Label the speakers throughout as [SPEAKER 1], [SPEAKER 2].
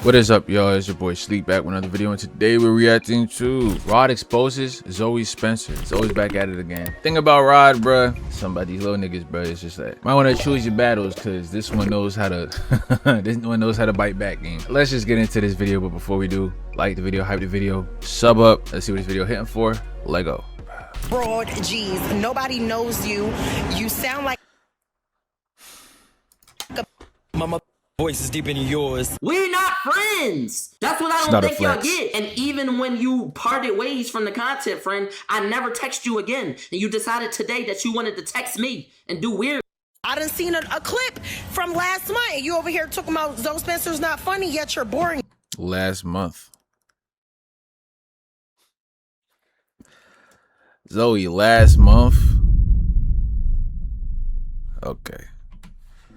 [SPEAKER 1] What is up, y'all? It's your boy Sleep back with another video, and today we're reacting to Raud exposes Zoe Spencer. Zoe's back at it again. Thing about Raud, bruh, some about these little niggas, bruh, it's just that might want to choose your battles, cause this one knows how to this one knows how to bite back, game. Let's just get into this video, but before we do, like the video, hype the video, sub up. Let's see what this video hitting for. Lego.
[SPEAKER 2] Raud, geez, nobody knows you. You sound like
[SPEAKER 3] my voice is deeper than yours.
[SPEAKER 4] We're not friends. That's what I don't think y'all get. And even when you parted ways from the content, friend, I never text you again. And you decided today that you wanted to text me and do weird.
[SPEAKER 2] I done seen a clip from last month, and you over here talking about Zoe Spencer's not funny, yet you're boring.
[SPEAKER 1] Last month. Zoe, last month. Okay.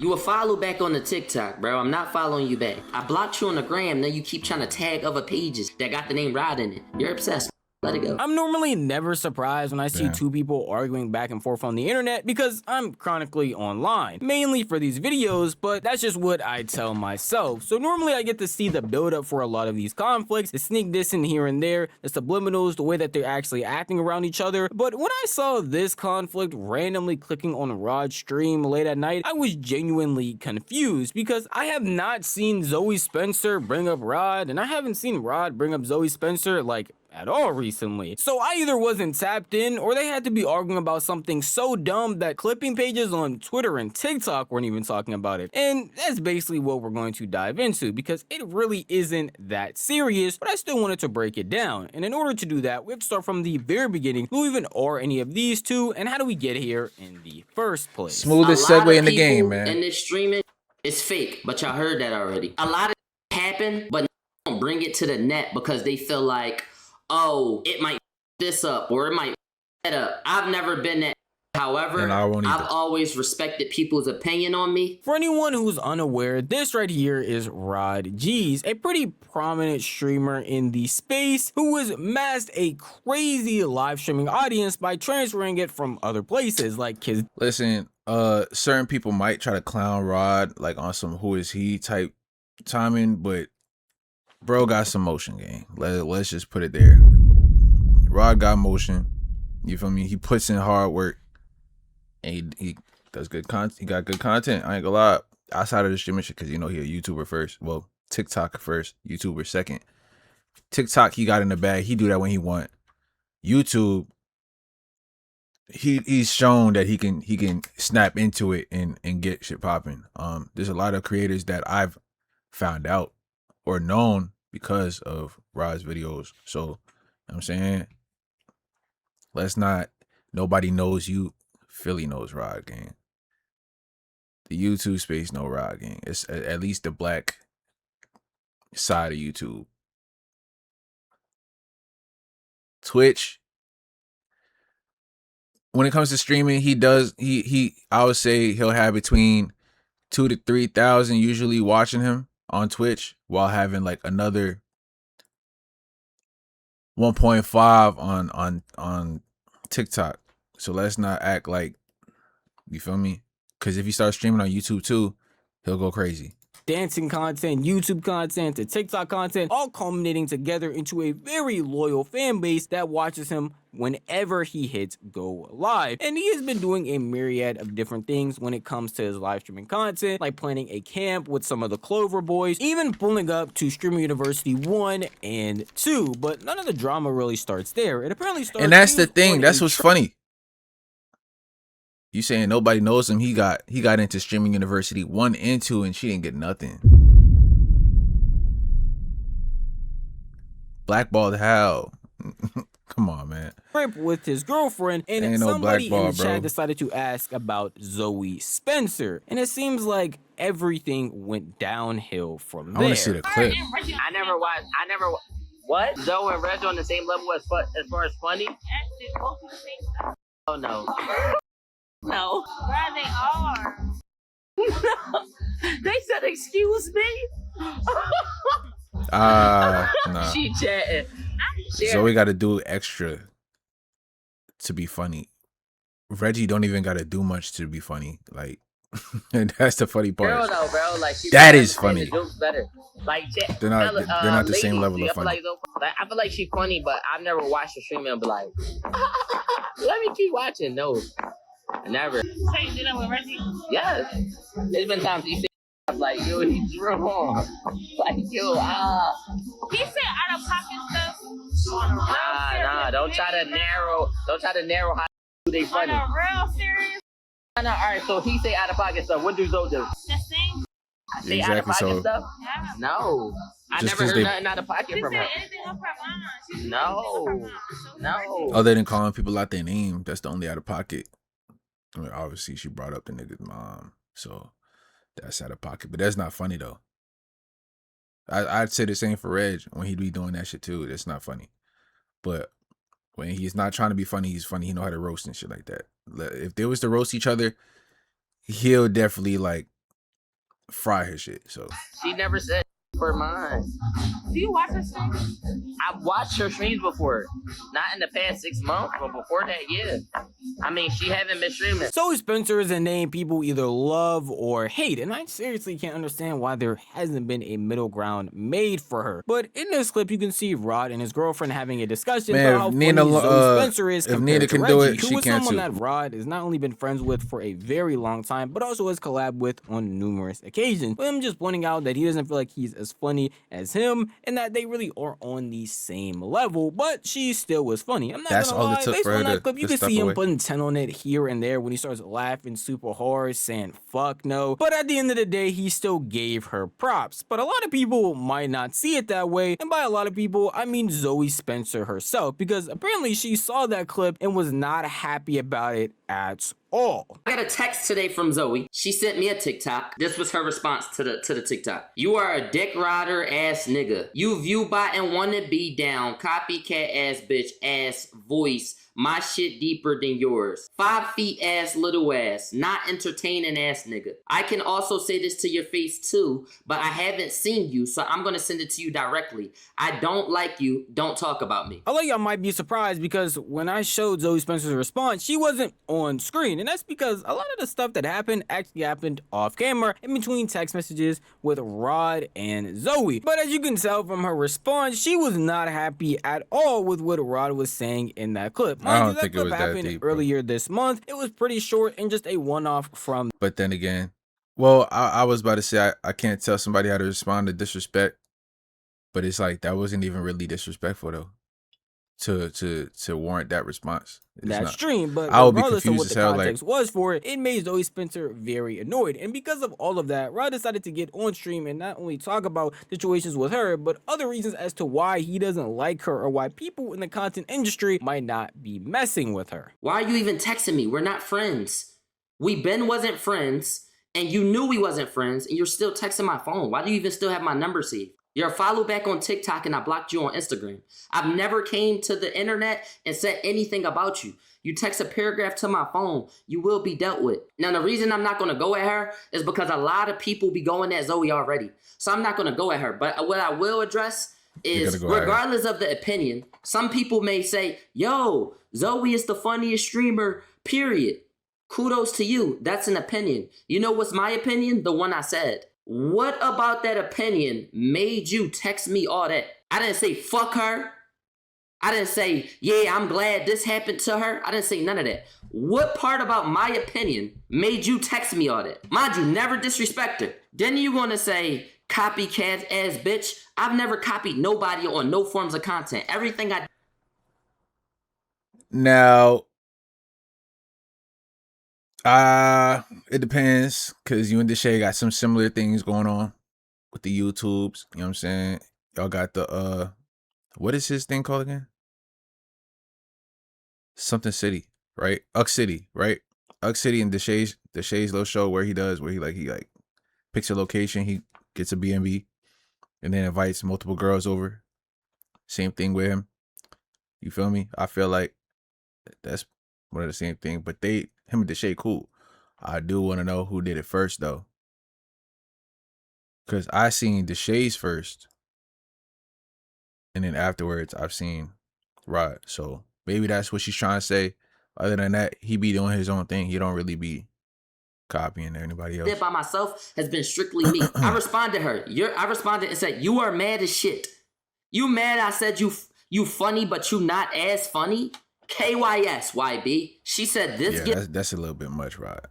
[SPEAKER 4] You will follow back on the TikTok, bro. I'm not following you back. I blocked you on the gram, now you keep trying to tag other pages that got the name Raud in it. You're obsessed. Let it go.
[SPEAKER 3] I'm normally never surprised when I see two people arguing back and forth on the internet because I'm chronically online, mainly for these videos, but that's just what I tell myself. So normally I get to see the build up for a lot of these conflicts, the sneak dissing here and there, the subliminals, the way that they're actually acting around each other. But when I saw this conflict randomly clicking on Raud's stream late at night, I was genuinely confused because I have not seen Zoe Spencer bring up Raud, and I haven't seen Raud bring up Zoe Spencer like at all recently. So I either wasn't tapped in or they had to be arguing about something so dumb that clipping pages on Twitter and TikTok weren't even talking about it. And that's basically what we're going to dive into because it really isn't that serious, but I still wanted to break it down. And in order to do that, we have to start from the very beginning. Who even are any of these two and how do we get here in the first place?
[SPEAKER 1] Smoothest segue in the game, man.
[SPEAKER 4] And this streaming is fake, but y'all heard that already. A lot of happen, but don't bring it to the net because they feel like, oh, it might this up or it might that up. I've never been that. However, I've always respected people's opinion on me.
[SPEAKER 3] For anyone who's unaware, this right here is Raud G's, a pretty prominent streamer in the space who has amassed a crazy live streaming audience by transferring it from other places like his.
[SPEAKER 1] Listen, certain people might try to clown Raud like on some who is he type timing, but bro got some motion, gang. Let's just put it there. Raud got motion. You feel me? He puts in hard work, and he does good content. He got good content. I ain't gonna lie. Outside of the streaming shit, because you know he a YouTuber first. Well, TikTok first, YouTuber second. TikTok he got in the bag. He do that when he want. YouTube, he's shown that he can snap into it and get shit popping. There's a lot of creators that I've found out or known because of Raud's videos. So, you know what I'm saying? Let's not, nobody knows you. Philly knows Raud, gang. The YouTube space know Raud, gang. It's at least the black side of YouTube. Twitch, when it comes to streaming, I would say he'll have between 2,000 to 3,000 usually watching him on Twitch, while having like another 1.5 on TikTok. So let's not act like, you feel me? Because if he starts streaming on YouTube too, he'll go crazy.
[SPEAKER 3] Dancing content, YouTube content, to TikTok content, all culminating together into a very loyal fan base that watches him whenever he hits go live. And he has been doing a myriad of different things when it comes to his live streaming content, like planning a camp with some of the Clover boys, even pulling up to Streamer University 1 and 2, but none of the drama really starts there. It apparently starts.
[SPEAKER 1] And that's the thing, that's what's funny. You saying nobody knows him, he got into Streaming University 1 and 2 and she didn't get nothing. Blackballed how? Come on, man.
[SPEAKER 3] With his girlfriend, and
[SPEAKER 1] ain't
[SPEAKER 3] somebody
[SPEAKER 1] no
[SPEAKER 3] in the chat
[SPEAKER 1] bro.
[SPEAKER 3] decided to ask about Zoe Spencer, and it seems like everything went downhill from there.
[SPEAKER 1] I want to see the clip.
[SPEAKER 4] I never watched. What? Zoe and Reg on the same level as far as funny? Oh no.
[SPEAKER 5] No. Where they are. No. They said, excuse me.
[SPEAKER 1] Nah.
[SPEAKER 5] She chatting.
[SPEAKER 1] Zoe got to do extra to be funny. Reggie don't even got to do much to be funny. Like, And that's the funny
[SPEAKER 5] Girl,
[SPEAKER 1] part.
[SPEAKER 5] though, bro. Like, she
[SPEAKER 1] That
[SPEAKER 5] really
[SPEAKER 1] is
[SPEAKER 5] understand the
[SPEAKER 1] funny.
[SPEAKER 5] jokes better. Like,
[SPEAKER 1] They're not the same
[SPEAKER 5] ladies,
[SPEAKER 1] level
[SPEAKER 5] see,
[SPEAKER 1] of
[SPEAKER 5] I feel
[SPEAKER 1] funny.
[SPEAKER 5] like I feel like she's funny, but I've never watched her stream and be like, let me keep watching. No, never. Hey, you did that with Reggie? Yes. There's been times you say like, yo, he's wrong. Like, yo, He said out of pocket stuff. Nah, don't try to narrow how they funny. On a real serious. All right, so he say out of pocket stuff. What do Zoe do? The same. Say out of
[SPEAKER 1] Exactly.
[SPEAKER 5] pocket
[SPEAKER 1] So
[SPEAKER 5] stuff? No. I
[SPEAKER 1] just
[SPEAKER 5] never
[SPEAKER 1] because
[SPEAKER 5] heard
[SPEAKER 1] they,
[SPEAKER 5] nothing out of pocket from her. No. No.
[SPEAKER 1] other than calling people out their name, that's the only out of pocket. I mean, obviously she brought up the nigga's mom, so that's out of pocket. But that's not funny though. I'd say the same for Reg when he'd be doing that shit too. That's not funny. But when he's not trying to be funny, he's funny. He know how to roast and shit like that. If they was to roast each other, he'll definitely like fry her shit. So
[SPEAKER 5] She never said for mine. Do you watch her streams? I've watched her streams before. Not in the past 6 months, but before that, yeah. I mean, she haven't been streaming.
[SPEAKER 3] Zoe Spencer is a name people either love or hate, and I seriously can't understand why there hasn't been a middle ground made for her. But in this clip, you can see Raud and his girlfriend having a discussion
[SPEAKER 1] man,
[SPEAKER 3] about how funny Zoe Spencer is
[SPEAKER 1] if
[SPEAKER 3] compared
[SPEAKER 1] Nina
[SPEAKER 3] to
[SPEAKER 1] can do
[SPEAKER 3] Reggie,
[SPEAKER 1] it,
[SPEAKER 3] who
[SPEAKER 1] she
[SPEAKER 3] is
[SPEAKER 1] can
[SPEAKER 3] someone
[SPEAKER 1] too.
[SPEAKER 3] that Raud has not only been friends with for a very long time, but also has collabed with on numerous occasions. But I'm just pointing out that he doesn't feel like he's as funny as him, and that they really are on the same level, but she still was funny. I'm not
[SPEAKER 1] That's
[SPEAKER 3] gonna
[SPEAKER 1] all it
[SPEAKER 3] lie,
[SPEAKER 1] took
[SPEAKER 3] based
[SPEAKER 1] for
[SPEAKER 3] on
[SPEAKER 1] her
[SPEAKER 3] that clip, you
[SPEAKER 1] to
[SPEAKER 3] can
[SPEAKER 1] step
[SPEAKER 3] see him
[SPEAKER 1] away.
[SPEAKER 3] putting 10 on it here and there when he starts laughing super hard, saying fuck no. But at the end of the day, he still gave her props. But a lot of people might not see it that way, and by a lot of people, I mean Zoe Spencer herself, because apparently she saw that clip and was not happy about it at all.
[SPEAKER 4] I got a text today from Zoe. She sent me a TikTok. This was her response to the TikTok. You are a dick rider ass nigga. You view bot and wanna be down. Copycat ass bitch ass voice. My shit deeper than yours. 5 feet ass little ass. Not entertaining ass nigga. I can also say this to your face too, but I haven't seen you, so I'm gonna send it to you directly. I don't like you. Don't talk about me.
[SPEAKER 3] A lot of y'all might be surprised because when I showed Zoe Spencer's response, she wasn't on screen. And that's because a lot of the stuff that happened actually happened off camera in between text messages with Raud and Zoe. But as you can tell from her response, she was not happy at all with what Raud was saying in that clip.
[SPEAKER 1] I don't
[SPEAKER 3] Mind you,
[SPEAKER 1] think
[SPEAKER 3] that
[SPEAKER 1] it
[SPEAKER 3] clip
[SPEAKER 1] was that
[SPEAKER 3] happened
[SPEAKER 1] deep, bro.
[SPEAKER 3] earlier this month. It was pretty short and just a one-off from.
[SPEAKER 1] But then again, well, I was about to say I can't tell somebody how to respond to disrespect, but it's like that wasn't even really disrespectful though. To warrant that response. It's
[SPEAKER 3] that
[SPEAKER 1] not.
[SPEAKER 3] stream, but
[SPEAKER 1] I would be
[SPEAKER 3] regardless of
[SPEAKER 1] confused
[SPEAKER 3] what
[SPEAKER 1] as
[SPEAKER 3] the
[SPEAKER 1] hell,
[SPEAKER 3] context was for it, it made Zoe Spencer very annoyed. And because of all of that, Raud decided to get on stream and not only talk about situations with her, but other reasons as to why he doesn't like her or why people in the content industry might not be messing with her.
[SPEAKER 4] Why are you even texting me? We're not friends. We been wasn't friends, and you knew we wasn't friends, and you're still texting my phone. Why do you even still have my number saved? You're a follow back on TikTok and I blocked you on Instagram. I've never came to the internet and said anything about you. You text a paragraph to my phone, you will be dealt with. Now, the reason I'm not going to go at her is because a lot of people be going at Zoe already. So I'm not going to go at her. But what I will address is, regardless of the opinion, some people may say, yo, Zoe is the funniest streamer, period. Kudos to you. That's an opinion. You know what's my opinion? The one I said. What about that opinion made you text me all that? I didn't say fuck her. I didn't say, yeah, I'm glad this happened to her. I didn't say none of that. What part about my opinion made you text me all that? Mind you, never disrespect her. Then you want to say, copycat ass bitch. I've never copied nobody on no forms of content. Everything I...
[SPEAKER 1] Now, it depends, because you and Deshae got some similar things going on with the YouTubes. You know what I'm saying? Y'all got the what is his thing called again? Something City, right? Uck City, right? Uck City and Deshae's little show where he picks a location, he gets a B&B, and then invites multiple girls over. Same thing with him. You feel me? I feel like that's one of the same thing, but him and Deshae cool. I do want to know who did it first though, because I seen Deshae's first, and then afterwards I've seen Raud. So maybe that's what she's trying to say. Other than that, he be doing his own thing. He don't really be copying anybody else.
[SPEAKER 4] did by myself has been strictly me. I responded her. I responded and said, "You are mad as shit. You mad I said you funny, but you not as funny? KYS, YB." She said this
[SPEAKER 1] that's a little bit much, Rod.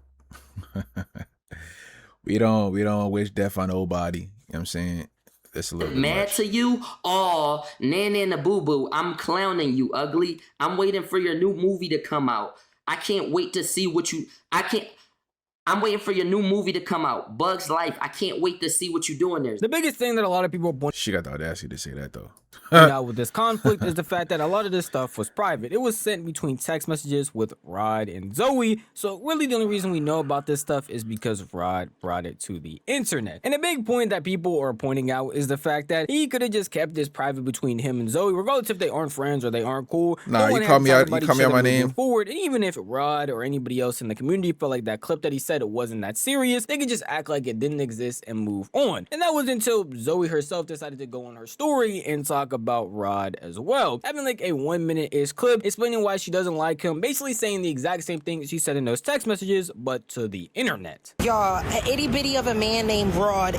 [SPEAKER 1] we don't wish death on nobody. You know what I'm saying? That's a little bit
[SPEAKER 4] mad
[SPEAKER 1] much.
[SPEAKER 4] to you? Oh, Nana and the Boo Boo, I'm clowning you, ugly. I'm waiting for your new movie to come out. I can't wait to see what you... I'm waiting for your new movie to come out. Bug's Life. I can't wait to see what you're doing there.
[SPEAKER 3] The biggest thing that a lot of people point
[SPEAKER 1] She got the audacity to say that, though.
[SPEAKER 3] out with this conflict is the fact that a lot of this stuff was private. It was sent between text messages with Raud and Zoe. So really the only reason we know about this stuff is because Raud brought it to the internet. And a big point that people are pointing out is the fact that he could have just kept this private between him and Zoe, regardless if they aren't friends or they aren't cool.
[SPEAKER 1] Nah, you call me out my name.
[SPEAKER 3] Forward. And even if Raud or anybody else in the community felt like that clip that he said it wasn't that serious, they could just act like it didn't exist and move on. And that was until Zoe herself decided to go on her story and talk about Raud as well, having like a 1 minute-ish clip explaining why she doesn't like him, basically saying the exact same thing she said in those text messages, but to the internet.
[SPEAKER 2] Y'all, an itty bitty of a man named Raud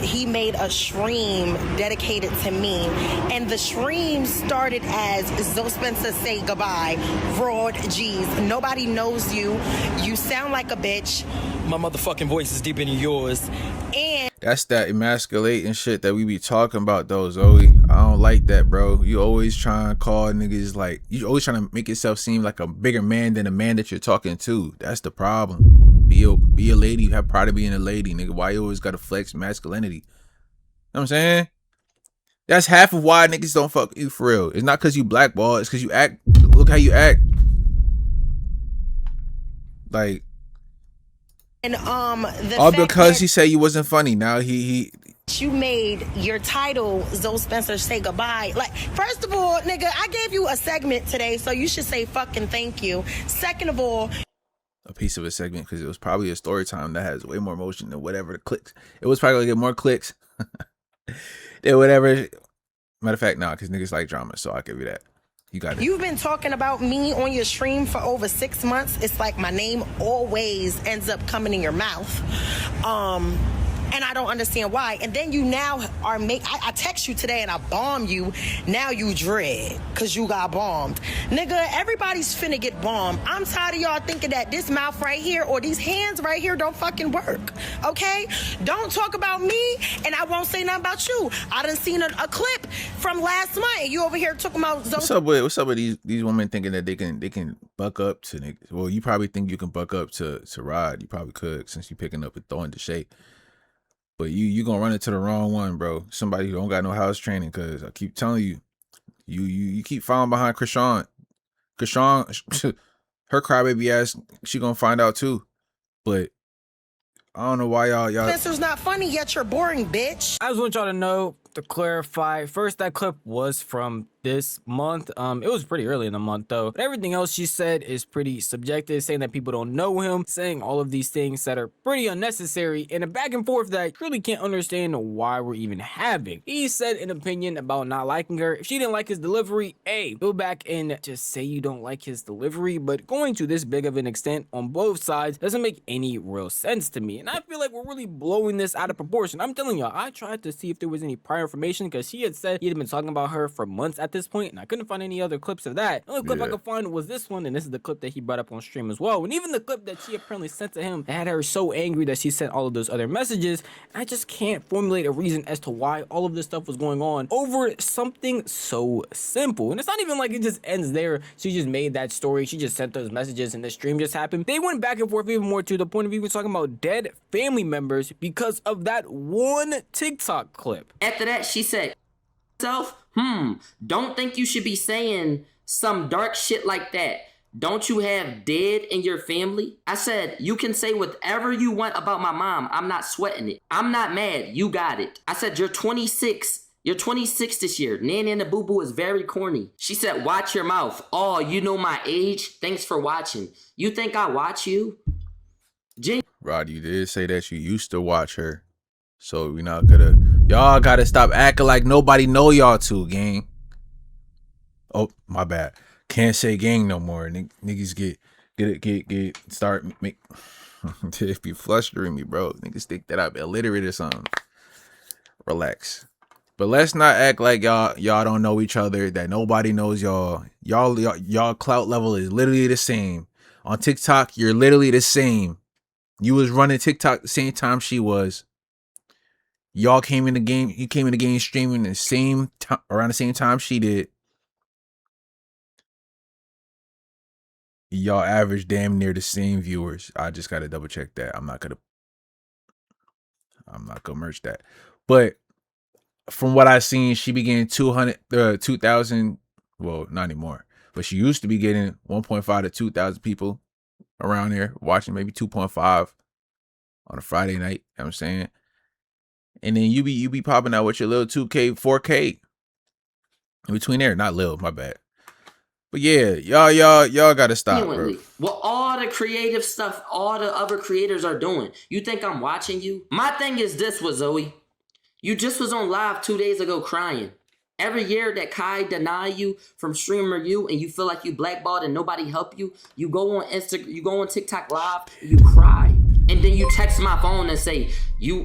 [SPEAKER 2] he made a stream dedicated to me, and the stream started as Zoe Spencer say goodbye. Raud, geez, nobody knows you. You sound like a bitch.
[SPEAKER 6] My motherfucking voice is deeper than yours.
[SPEAKER 2] And
[SPEAKER 1] That's that emasculating shit that we be talking about, though, Zoe. I don't like that, bro. You always trying to call niggas like, you always trying to make yourself seem like a bigger man than the man that you're talking to. That's the problem. Be a lady. You have pride of being a lady, nigga. Why you always gotta flex masculinity? You know what I'm saying? That's half of why niggas don't fuck you for real. It's not because you blackball. It's because you act. Look how you act. Like. All because he said you wasn't funny. Now he
[SPEAKER 2] you made your title Zoe Spencer say goodbye. Like, first of all, nigga, I gave you a segment today, so you should say fucking thank you. Second of all,
[SPEAKER 1] a piece of a segment because it was probably a story time that has way more emotion than whatever the clicks. It was probably gonna get more clicks than whatever. Matter of fact, nah, because niggas like drama, so I'll give you that. You got it.
[SPEAKER 2] You've been talking about me on your stream for over 6 months. It's like my name always ends up coming in your mouth. And I don't understand why. And then you now are I text you today and I bomb you. Now you dread because you got bombed. Nigga, everybody's finna get bombed. I'm tired of y'all thinking that this mouth right here or these hands right here don't fucking work. Okay? Don't talk about me and I won't say nothing about you. I done seen a clip from last month and you over here talking about
[SPEAKER 1] What's up with these women thinking that they can buck up to niggas? Well, you probably think you can buck up to Raud. You probably could since you picking up and throwing the shade. But you gonna run into the wrong one, bro. Somebody who don't got no house training, cause I keep telling you, you keep following behind Krishan. Krishan, her crybaby ass, she gonna find out too. But I don't know why y'all.
[SPEAKER 2] Spencer's not funny yet. You're boring, bitch.
[SPEAKER 3] I just want y'all to know, to clarify, first, that clip was from this month. It was pretty early in the month though, but everything else she said is pretty subjective, saying that people don't know him, saying all of these things that are pretty unnecessary, and a back and forth that I truly can't understand why we're even having. He said an opinion about not liking her. If she didn't like his delivery, hey, go back and just say you don't like his delivery, but going to this big of an extent on both sides doesn't make any real sense to me, and I feel like we're really blowing this out of proportion. I'm telling y'all, I tried to see if there was any prior information because she had said he had been talking about her for months at this point, and I couldn't find any other clips of that. The only clip I could find was this one, and this is the clip that he brought up on stream as well. And even the clip that she apparently sent to him had her so angry that she sent all of those other messages. I just can't formulate a reason as to why all of this stuff was going on over something so simple. And it's not even like it just ends there. She just made that story, she just sent those messages, and the stream just happened. They went back and forth even more to the point of even talking about dead family members because of that one TikTok clip.
[SPEAKER 4] After that, she said, don't think you should be saying some dark shit like that. Don't you have dead in your family? I said, you can say whatever you want about my mom. I'm not sweating it. I'm not mad. You got it. I said, you're 26. You're 26 this year. Nana and the Boo Boo is very corny. She said, watch your mouth. Oh, you know my age? Thanks for watching. You think I watch you?
[SPEAKER 1] Raud, you did say that you used to watch her. So we're not gonna... Y'all gotta stop acting like nobody know y'all two, gang. Oh, my bad. Can't say gang no more. Niggas start make... It be flustering me, bro. Niggas think that I'm illiterate or something. Relax. But let's not act like y'all don't know each other, that nobody knows y'all. Y'all clout level is literally the same. On TikTok, you're literally the same. You was running TikTok the same time she was. Y'all came in the game. You came in the game streaming the same time, around the same time she did. Y'all average damn near the same viewers. I just gotta double check that. I'm not gonna merch that. But from what I seen, she be getting 2,000. Well, not anymore. But she used to be getting 1.5 to 2,000 people around there watching, maybe 2.5 on a Friday night. You know what I'm saying? And then you be popping out with your little 2K, 4K in between there. Not little, my bad. But yeah, y'all gotta stop, bro.
[SPEAKER 4] Well, all the creative stuff, all the other creators are doing. You think I'm watching you? My thing is this with Zoe. You just was on live 2 days ago crying. Every year that Kai deny you from streamer you and you feel like you blackballed and nobody help you, you go on Instagram, you go on TikTok live, you cry. And then you text my phone and say,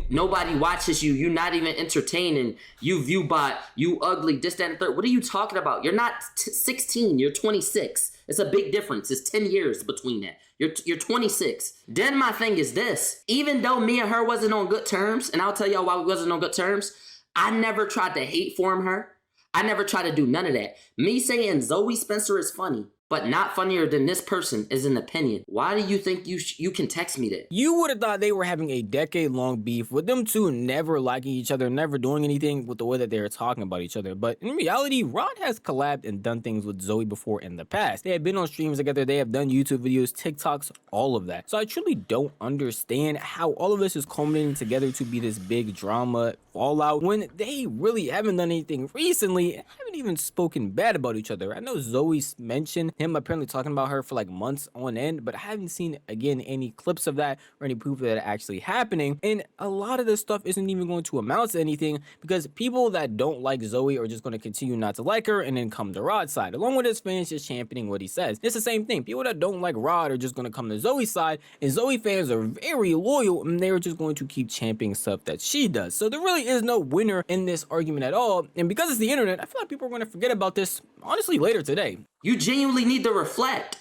[SPEAKER 4] nobody watches you, you're not even entertaining, you view bot, you ugly, this, that, and third. What are you talking about? You're not 16, you're 26. It's a big difference. It's 10 years between that. You're 26. Then my thing is this. Even though me and her wasn't on good terms, and I'll tell y'all why we wasn't on good terms, I never tried to hate form her. I never tried to do none of that. Me saying Zoe Spencer is funny, but not funnier than this person is an opinion. Why do you think you can text me that?
[SPEAKER 3] You would have thought they were having a decade-long beef with them two never liking each other, never doing anything with the way that they were talking about each other. But in reality, Raud has collabed and done things with Zoe before in the past. They have been on streams together, they have done YouTube videos, TikToks, all of that. So I truly don't understand how all of this is culminating together to be this big drama fallout when they really haven't done anything recently and haven't even spoken bad about each other. I know Zoe mentioned him apparently talking about her for like months on end, but I haven't seen again any clips of that or any proof of that actually happening. And a lot of this stuff isn't even going to amount to anything because people that don't like Zoe are just going to continue not to like her and then come to Raud's side, along with his fans just championing what he says. It's the same thing. People that don't like Raud are just going to come to Zoe's side, and Zoe fans are very loyal and they're just going to keep championing stuff that she does. So there really is no winner in this argument at all. And because it's the internet, I feel like people are going to forget about this honestly later today.
[SPEAKER 4] You genuinely need to reflect.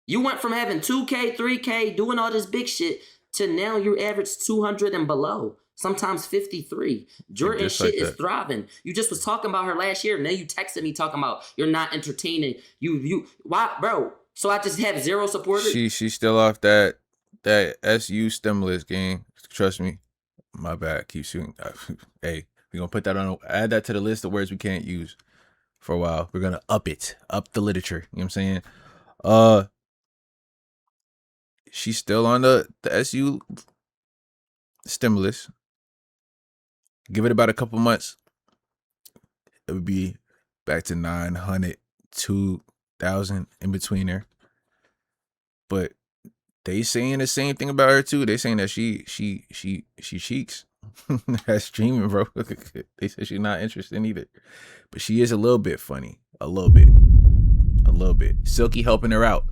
[SPEAKER 4] You went from having 2K, 3K, doing all this big shit, to now you average 200 and below, sometimes 53. Jordan shit is thriving. You just was talking about her last year, and then you texted me talking about you're not entertaining. Why, bro? So I just have zero supporters?
[SPEAKER 1] She's still off that SU stimulus game. Trust me. My bad. Keep shooting. Hey, we're gonna put that on. Add that to the list of words we can't use for a while. We're gonna up the literature. You know what I'm saying? She's still on the SU stimulus. Give it about a couple months. It would be back to 900, 2,000 in between there. But they saying the same thing about her too. They saying that she cheeks. That's streaming, bro. They said she's not interested either. But she is a little bit funny. A little bit. Silky helping her out.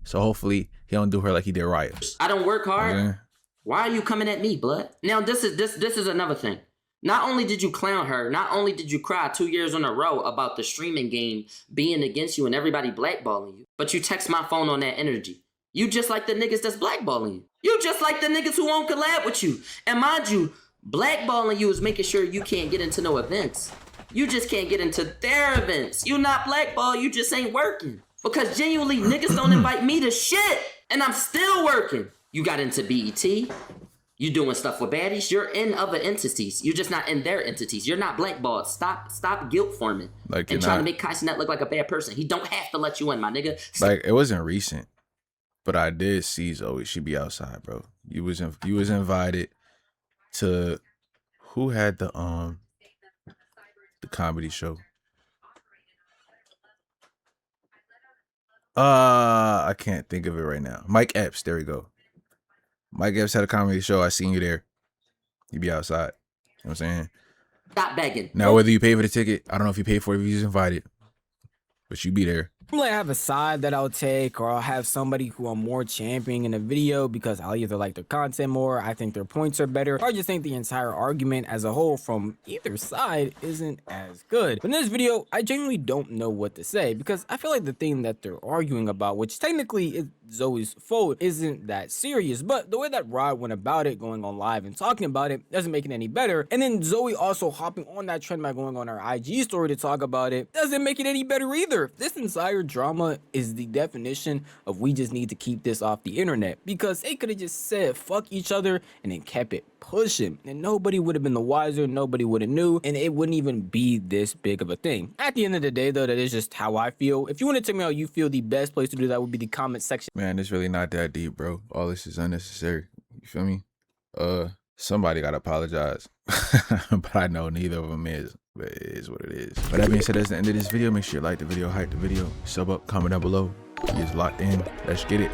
[SPEAKER 1] So hopefully he don't do her like he did Riot.
[SPEAKER 4] I don't work hard. Why are you coming at me, blood? Now this is another thing. Not only did you clown her, not only did you cry 2 years in a row about the streaming game being against you and everybody blackballing you, but you text my phone on that energy. You just like the niggas that's blackballing you. You just like the niggas who won't collab with you. And mind you, blackballing you is making sure you can't get into no events. You just can't get into their events. You not blackball, you just ain't working. Because genuinely, niggas don't invite me to shit. And I'm still working. You got into BET. You doing stuff with baddies. You're in other entities. You're just not in their entities. You're not blackballed. Stop guilt forming.
[SPEAKER 1] Like
[SPEAKER 4] and trying to make Kai Cenat look like a bad person. He don't have to let you in, my nigga.
[SPEAKER 1] Like, it wasn't recent. But I did see Zoe. She be outside, bro. You was invited to, who had the comedy show? I can't think of it right now. Mike Epps, there we go. Mike Epps had a comedy show. I seen you there. You be outside. You know what I'm saying?
[SPEAKER 4] Stop begging.
[SPEAKER 1] Now, whether you pay for the ticket, I don't know if you pay for it if you was invited. But you be there.
[SPEAKER 3] Normally I have a side that I'll take, or I'll have somebody who I'm more championing in a video because I'll either like their content more, I think their points are better, or I just think the entire argument as a whole from either side isn't as good. But in this video, I genuinely don't know what to say because I feel like the thing that they're arguing about, which technically is Zoe's fault, isn't that serious, but the way that Raud went about it, going on live and talking about it, doesn't make it any better. And then Zoe also hopping on that trend by going on her IG story to talk about it doesn't make it any better either. This entire drama is the definition of we just need to keep this off the internet, because they could have just said fuck each other and then kept it pushing, and nobody would have been the wiser, nobody would have knew, and it wouldn't even be this big of a thing. At the end of the day though, that is just how I feel. If you want to tell me how you feel, the best place to do that would be the comment section.
[SPEAKER 1] Man, it's really not that deep, bro. All this is unnecessary. You feel me? Somebody gotta apologize. But I know neither of them is. But it is what it is. But that being said, that's the end of this video. Make sure you like the video, hype the video, sub up, comment down below. He is locked in. Let's get it.